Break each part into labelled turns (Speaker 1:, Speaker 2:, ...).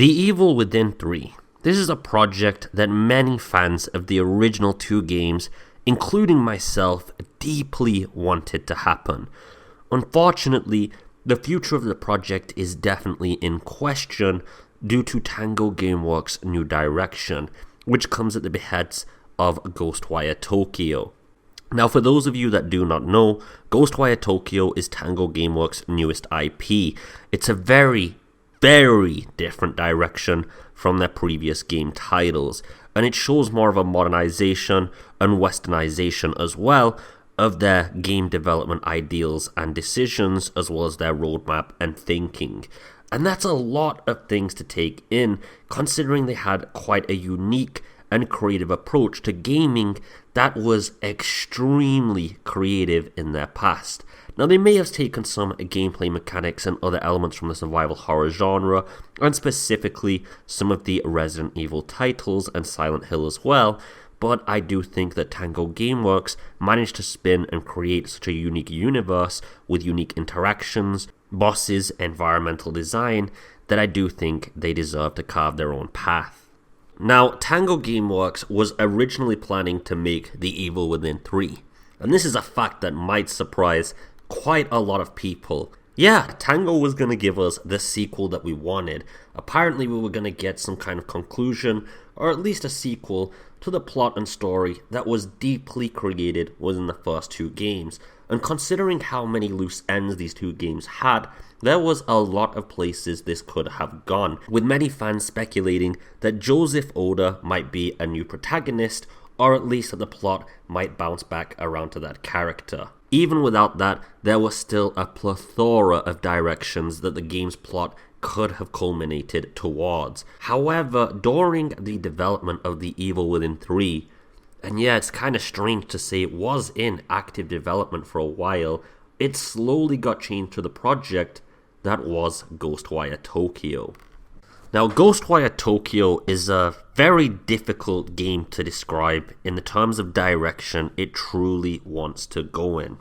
Speaker 1: The Evil Within 3. This is a project that many fans of the original two games, including myself, deeply wanted to happen. Unfortunately, the future of the project is definitely in question due to Tango Gameworks' new direction, which comes at the behest of Ghostwire Tokyo. Now, for those of you that do not know, Ghostwire Tokyo is Tango Gameworks' newest IP. It's a very different direction from their previous game titles, and it shows more of a modernization and westernization as well of their game development ideals and decisions, as well as their roadmap and thinking. And that's a lot of things to take in, considering they had quite a unique and creative approach to gaming that was extremely creative in their past. Now, they may have taken some gameplay mechanics and other elements from the survival horror genre, and specifically some of the Resident Evil titles and Silent Hill as well, but I do think that Tango Gameworks managed to spin and create such a unique universe with unique interactions, bosses, environmental design, that I do think they deserve to carve their own path. Now, Tango Gameworks was originally planning to make The Evil Within 3, and this is a fact that might surprise quite a lot of people. Yeah, Tango was going to give us the sequel that we wanted. Apparently we were going to get some kind of conclusion, or at least a sequel to the plot and story that was deeply created within the first two games. And considering how many loose ends these two games had, there was a lot of places this could have gone, with many fans speculating that Joseph Oda might be a new protagonist, or at least that the plot might bounce back around to that character. Even without that, there was still a plethora of directions that the game's plot could have culminated towards. However, during the development of The Evil Within 3, and yeah, it's kind of strange to say it was in active development for a while, it slowly got changed to the project that was Ghostwire Tokyo. Now, Ghostwire Tokyo is a very difficult game to describe in the terms of direction it truly wants to go in.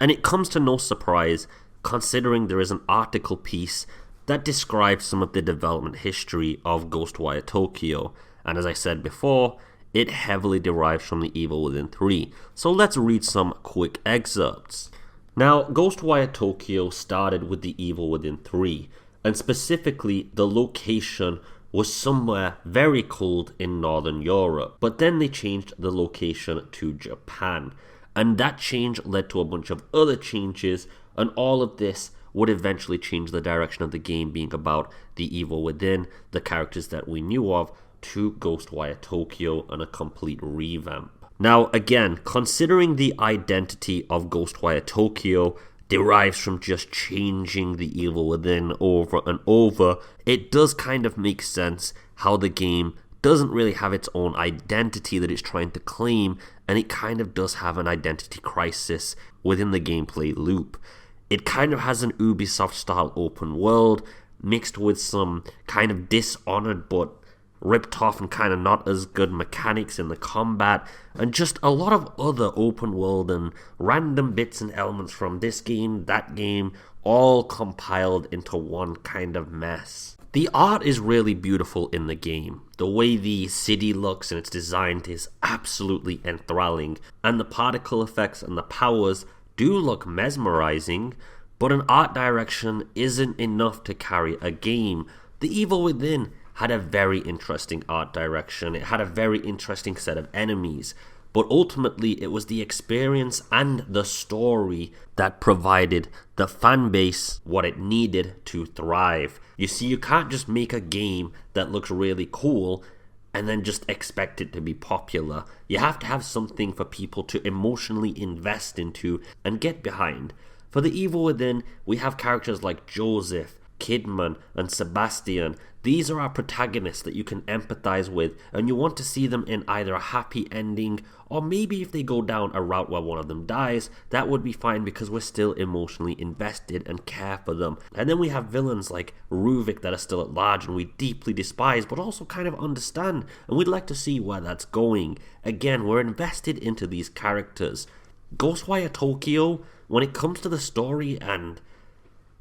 Speaker 1: And it comes to no surprise, considering there is an article piece that describes some of the development history of Ghostwire Tokyo. And as I said before, it heavily derives from The Evil Within 3. So let's read some quick excerpts. Now, Ghostwire Tokyo started with The Evil Within 3. And specifically, the location was somewhere very cold in Northern Europe. But then they changed the location to Japan. And that change led to a bunch of other changes. And all of this would eventually change the direction of the game being about the evil within, the characters that we knew of, to Ghostwire Tokyo and a complete revamp. Now, again, considering the identity of Ghostwire Tokyo derives from just changing the evil within over and over, it does kind of make sense how the game doesn't really have its own identity that it's trying to claim, and it kind of does have an identity crisis within the gameplay loop. It kind of has an Ubisoft-style open world, mixed with some kind of Dishonored but ripped off and kind of not as good mechanics in the combat, and just a lot of other open world and random bits and elements from this game, that game, all compiled into one kind of mess. The art is really beautiful in the game. The way the city looks and it's designed is absolutely enthralling, and the particle effects and the powers do look mesmerizing, but an art direction isn't enough to carry a game. The Evil Within had a very interesting art direction, it had a very interesting set of enemies, but ultimately it was the experience and the story that provided the fan base what it needed to thrive. You see, you can't just make a game that looks really cool and then just expect it to be popular. You have to have something for people to emotionally invest into and get behind. For The Evil Within, we have characters like Joseph, Kidman, and Sebastian. These are our protagonists that you can empathize with, and you want to see them in either a happy ending, or maybe if they go down a route where one of them dies, that would be fine because we're still emotionally invested and care for them. And then we have villains like Ruvik that are still at large and we deeply despise, but also kind of understand, and we'd like to see where that's going. Again, we're invested into these characters. Ghostwire Tokyo, when it comes to the story and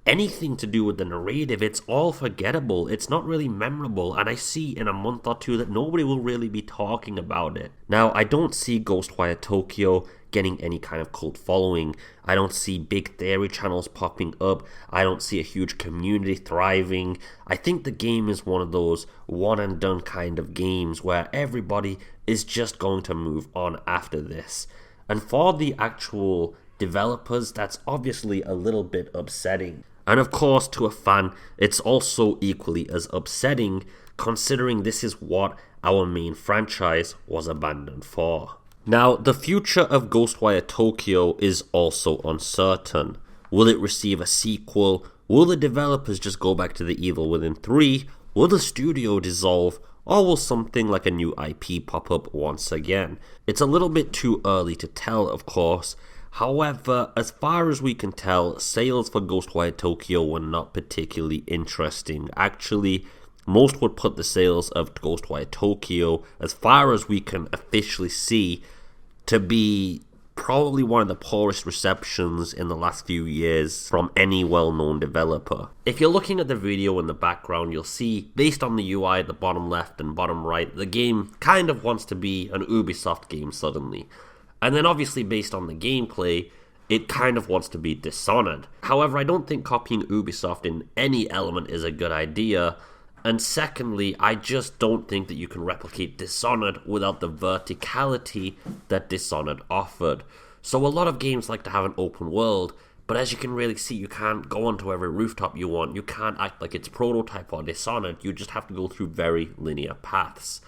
Speaker 1: anything to do with the narrative, it's all forgettable. It's not really memorable, and I see in a month or two that nobody will really be talking about it. Now, I don't see Ghostwire Tokyo getting any kind of cult following. I don't see big theory channels popping up. I don't see a huge community thriving. I think the game is one of those one and done kind of games where everybody is just going to move on after this. And for the actual developers, that's obviously a little bit upsetting. And of course, to a fan, it's also equally as upsetting, considering this is what our main franchise was abandoned for. Now, the future of Ghostwire Tokyo is also uncertain. Will it receive a sequel? Will the developers just go back to The Evil Within 3? Will the studio dissolve? Or will something like a new IP pop up once again? It's a little bit too early to tell, of course. However, as far as we can tell, sales for Ghostwire Tokyo were not particularly interesting. Actually, most would put the sales of Ghostwire Tokyo, as far as we can officially see, to be probably one of the poorest receptions in the last few years from any well-known developer. If you're looking at the video in the background, you'll see, based on the UI at the bottom left and bottom right, the game kind of wants to be an Ubisoft game suddenly. And then obviously based on the gameplay, it kind of wants to be Dishonored. However, I don't think copying Ubisoft in any element is a good idea. And secondly, I just don't think that you can replicate Dishonored without the verticality that Dishonored offered. So a lot of games like to have an open world, but as you can really see, you can't go onto every rooftop you want. You can't act like it's Prototype or Dishonored. You just have to go through very linear paths,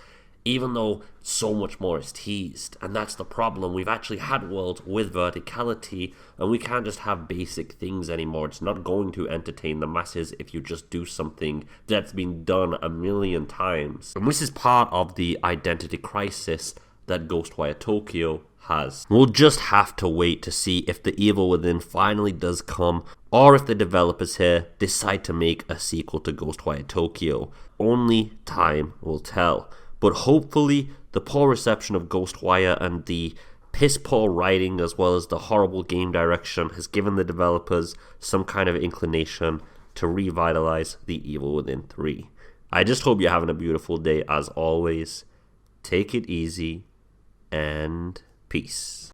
Speaker 1: even though so much more is teased. And that's the problem. We've actually had worlds with verticality, and we can't just have basic things anymore. It's not going to entertain the masses if you just do something that's been done a million times. And this is part of the identity crisis that Ghostwire Tokyo has. We'll just have to wait to see if The Evil Within finally does come, or if the developers here decide to make a sequel to Ghostwire Tokyo. Only time will tell. But hopefully, the poor reception of Ghostwire and the piss-poor writing as well as the horrible game direction has given the developers some kind of inclination to revitalize The Evil Within 3. I just hope you're having a beautiful day as always. Take it easy, and peace.